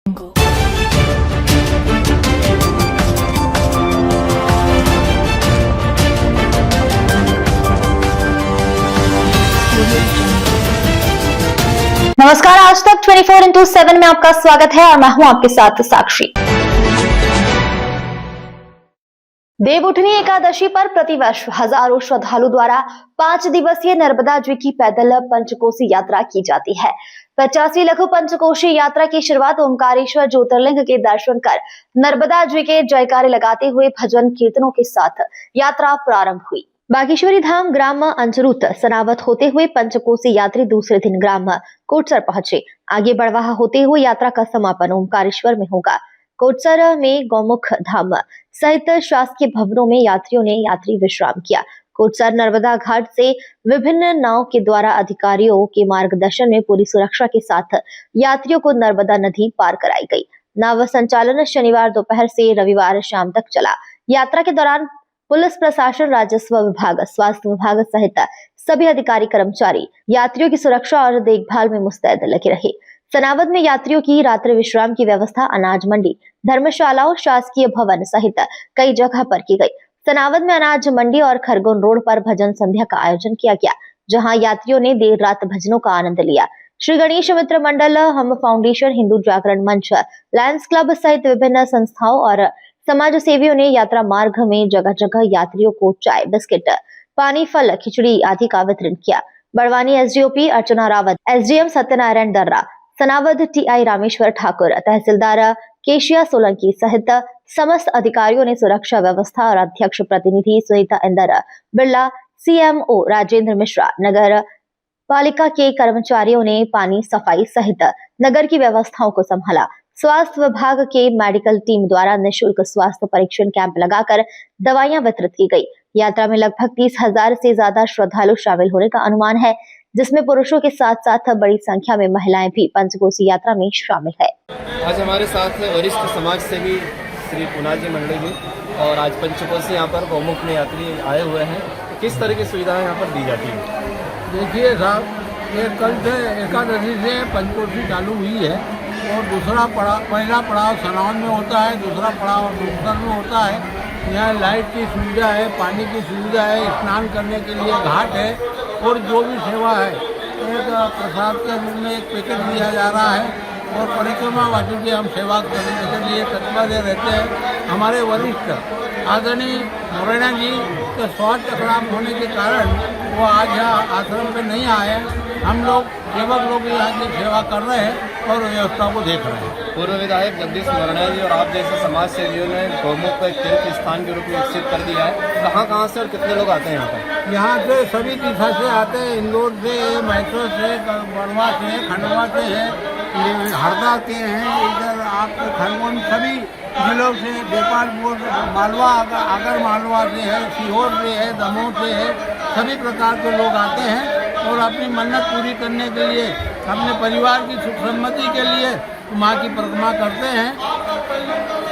नमस्कार, आज तक 24x7 में आपका स्वागत है और मैं हूं आपके साथ साक्षी। देवउठनी एकादशी पर प्रतिवर्ष हजारों श्रद्धालु द्वारा 5 दिवसीय नर्मदा जी की पैदल पंचकोसी यात्रा की जाती है। 85 लघु पंचकोशी यात्रा की शुरुआत ओमकारेश्वर ज्योतिर्लिंग के दर्शन कर नर्मदा जी के जयकारे लगाते हुए भजन कीर्तनों के साथ यात्रा प्रारंभ हुई। बागेश्वरी धाम ग्राम अंचरुत सनावत होते हुए पंचकोसी यात्री दूसरे दिन ग्राम कोटसर पहुंचे। आगे बड़वाहा होते हुए यात्रा का समापन ओमकारेश्वर में होगा। कोटसर में गौमुख धाम सहित शासकीय भवनों में यात्रियों ने यात्री विश्राम किया। कोटसर नर्मदा घाट से विभिन्न नाव के द्वारा अधिकारियों के मार्गदर्शन में पूरी सुरक्षा के साथ यात्रियों को नर्मदा नदी पार कराई गई। नाव संचालन शनिवार दोपहर से रविवार शाम तक चला। यात्रा के दौरान पुलिस प्रशासन, राजस्व विभाग, स्वास्थ्य विभाग सहित सभी अधिकारी कर्मचारी यात्रियों की सुरक्षा और देखभाल में मुस्तैद लगे रहे। सनावद में यात्रियों की रात्रि विश्राम की व्यवस्था अनाज मंडी, धर्मशालाओं, शासकीय भवन सहित कई जगह पर की गई। सनावद में अनाज मंडी और खरगोन रोड पर भजन संध्या का आयोजन किया गया, जहां यात्रियों ने देर रात भजनों का आनंद लिया। श्री गणेश मित्र मंडल, हम फाउंडेशन, हिंदू जागरण मंच, लायंस क्लब सहित विभिन्न संस्थाओं और समाज सेवियों ने यात्रा मार्ग में जगह जगह यात्रियों को चाय, बिस्किट, पानी, फल, खिचड़ी आदि का वितरण किया। बड़वानी एसडीओपी अर्चना रावत, एसडीएम सत्यनारायण दर्रा, सनावद टीआई रामेश्वर ठाकुर, तहसीलदार केशिया सोलंकी सहित समस्त अधिकारियों ने सुरक्षा व्यवस्था और अध्यक्ष प्रतिनिधि सुनीता इंदर बिरला, सीएमओ राजेंद्र मिश्रा, नगर पालिका के कर्मचारियों ने पानी, सफाई सहित नगर की व्यवस्थाओं को संभाला। स्वास्थ्य विभाग के मेडिकल टीम द्वारा निःशुल्क स्वास्थ्य परीक्षण कैंप लगाकर दवाइयां वितरित की गई। यात्रा में लगभग 30,000 से ज्यादा श्रद्धालु शामिल होने का अनुमान है, जिसमें पुरुषों के साथ साथ बड़ी संख्या में महिलाएं भी पंचकोसी यात्रा में शामिल है। आज हमारे साथ वरिष्ठ समाज सेवी श्री पूना जी मंडल जी, और आज पंचकोसी यहाँ पर गौमुख में यात्री आए हुए हैं। किस तरह की सुविधाएं यहाँ पर दी जाती है? देखिए साहब, ये कल से एकादशी से पंचकोसी चालू हुई है और दूसरा पड़ाव, पहला पड़ाव सनावन में होता है, दूसरा पड़ाव कोटसर में होता है। यहाँ लाइट की सुविधा है, पानी की सुविधा है, स्नान करने के लिए घाट है और जो भी सेवा है, एक प्रसाद के रूप में एक पैकेट दिया जा रहा है और परिक्रमा वासियों की हम सेवा करने के लिए तत्परता रहते हैं। हमारे वरिष्ठ आदरणीय मोरेना जी के स्वास्थ्य खराब होने के कारण वो आज यहाँ आश्रम पे नहीं आए। हम लोग सेवक लोग यहाँ की सेवा कर रहे हैं और व्यवस्था को देख रहे हैं। पूर्व विधायक जगदीश मोरेना जी और आप जैसे समाज सेवियों ने गौमुख को एक तीर्थ स्थान के रूप में विकसित कर दिया है। कहाँ से और कितने लोग आते हैं यहाँ पर? यहाँ से सभी दिशा से आते हैं, इंदौर से, मैसूर से, बड़वा से, खंडवा से है, हरदा के हैं, इधर आपके खरगोन, सभी जिलों से, गोपालपुर, मालवा, आगर मालवा से है, सीहोर से है, दमोह से है, सभी प्रकार के लोग आते हैं और अपनी मन्नत पूरी करने के लिए, अपने परिवार की सुख सम्मति के लिए माँ की परिक्रमा करते हैं।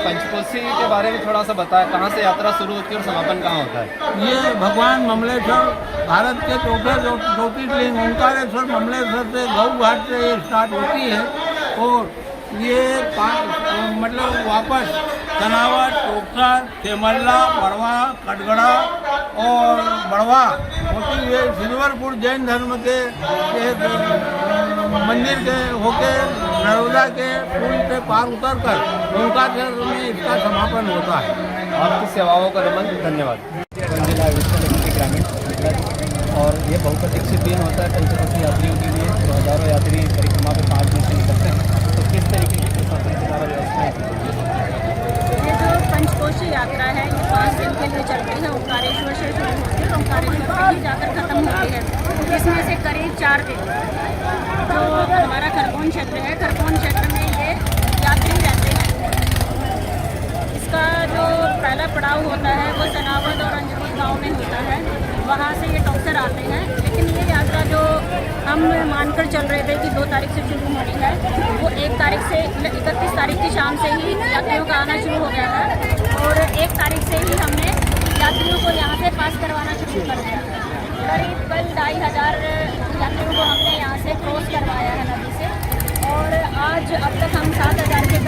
पंचकोसी के बारे में थोड़ा सा बताएं, कहाँ से यात्रा शुरू होती है और समापन कहाँ होता है? ये भगवान ममलेश्वर, भारत के चौथे ज्योतिर्लिंग ओंकारेश्वर ममलेश्वर से गौ घाट से ये स्टार्ट होती है और ये मतलब वापस सनावद, कोकसर, तेमल्ला, बड़वा, कटगड़ा और बड़वा होती हुए सिल्वरपुर जैन धर्म के मंदिर के होके नर्मदा के पुल पे पार उतर कर ओंकारेश्वर में इसका समापन होता है। आपकी सेवाओं का नमन, धन्यवाद। जिला ग्रामीण और ये बहुप्रतीक्षित दिन होता है पंचकोसी यात्रियों के लिए। तो हजारों यात्री परिक्रमा पे 5 दिन से निकलते हैं। तो किस तरीके की प्रशासन के द्वारा व्यवस्था है? ये जो पंचकोशी यात्रा है ये 5 दिन के लिए चलती है। ओंकारेश्वर से शुरू होती है, ओंकारेश्वर से ही जाकर खत्म होती है। इसमें से करीब 4 दिन जो हमारा खरगोन क्षेत्र है, खरगोन क्षेत्र में ये यात्री रहते हैं। इसका जो पहला पड़ाव होता है वो सनावद और अंजरुत गाँव में होता है। वहाँ से ये टोकसर आते हैं, लेकिन ये यात्रा जो हम मानकर चल रहे थे कि 2 तारीख से शुरू होनी है, वो 1 तारीख से 31 तारीख की शाम से ही यात्रियों का आना शुरू हो गया था और 1 तारीख से ही हमने यात्रियों को यहाँ से पास करवाना शुरू कर दिया। करीब कल 2,500 यात्रियों को हमने यहाँ से क्रॉस करवाया है नदी से और आज अब तक हम 7,000 के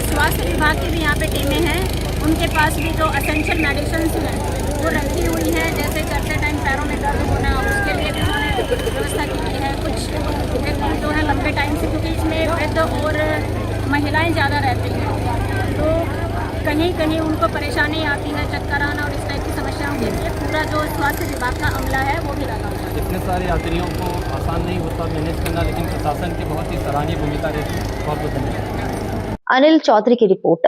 स्वास्थ्य विभाग की भी यहाँ पे टीमें हैं, उनके पास भी जो असेंशियल मेडिसिन हैं वो रखी हुई हैं, जैसे चलते टाइम पैरों में दर्द होना, उसके लिए भी उन्होंने व्यवस्था की है। कुछ व्यक्ति जो है लंबे टाइम से, क्योंकि इसमें वृद्ध और महिलाएं ज़्यादा रहती हैं, तो कहीं कहीं उनको परेशानी आती है, चक्कर आना और इस टाइप की समस्याओं के लिए पूरा जो स्वास्थ्य विभाग का अमला है वो भी लगा हुआ है। इतने सारे यात्रियों को आसान नहीं होता मैनेज करना, लेकिन प्रशासन की बहुत ही सराहनीय भूमिका रहती है। बहुत बहुत धन्यवाद। अनिल चौधरी की रिपोर्ट।